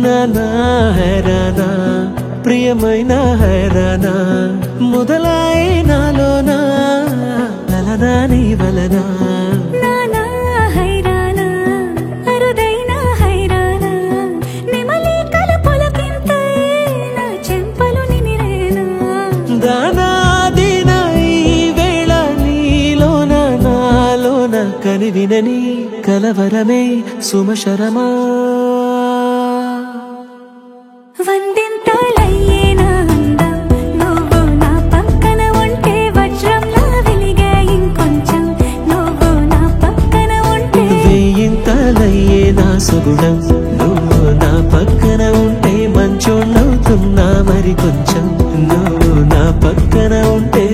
నానా హైరానా ప్రియమైన హైరానా మొదలై నాలోనా లలనా నీ వలనా నానా హైరానా అరుదైన హైరానా నిమలి కలపులకింతై నా చెంపలు నిమిరేనా దానాదిన ఈ వేళ నీలోన నాలోన కనివినని కలవరమే సుమశరమా వందింతలయ్యేనా అందం నువ్వు నా పక్కన ఉంటే వజ్రంలా వెలిగే ఇంకొంచెం నువ్వు నా పక్కన ఉంటే వేయింతలయ్యే నా సుగుణం నువ్వు నా పక్కన ఉంటే మంచోళ్ళవుతున్నా మరి కొంచెం నువ్వు నా పక్కన ఉంటే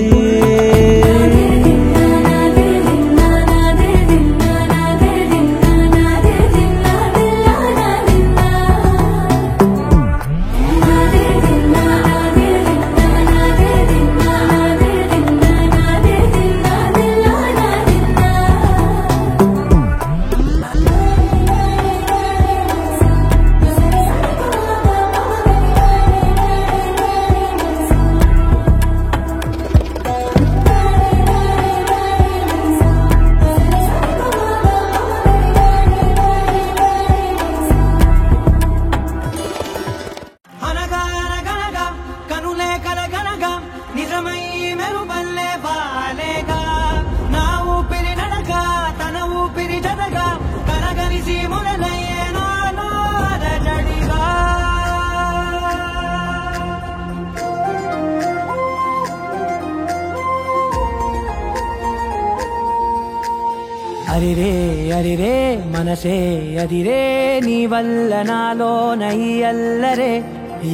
అరిరే అరిరే మనసే అదిరే నీ వల్ల నాలో నై అల్లరే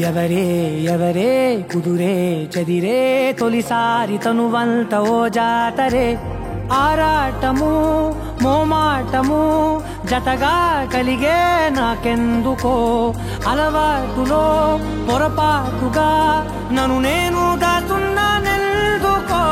ఎవరే ఎవరే కుదురే చదిరే తొలిసారి తనువంత ఓ జాతరే ఆరాటము మోమాటము జతగా కలిగే నాకెందుకో అలవాటులో పొరపాటుగా నన్ను నేను దాచున్నానెందుకో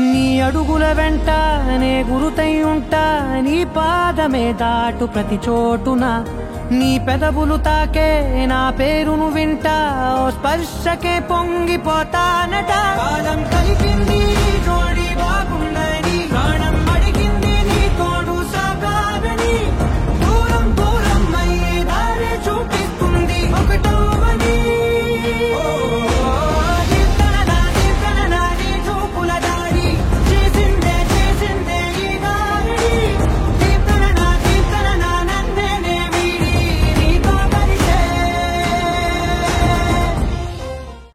నీ అడుగుల వెంట నే గురుతై ఉంటా నీ పాదమే దాటు ప్రతి చోటున నీ పెదవులు తాకే నా పేరును వింటా ఓ స్పర్శకే పొంగిపోతానట కాలం కలిపింది జోడి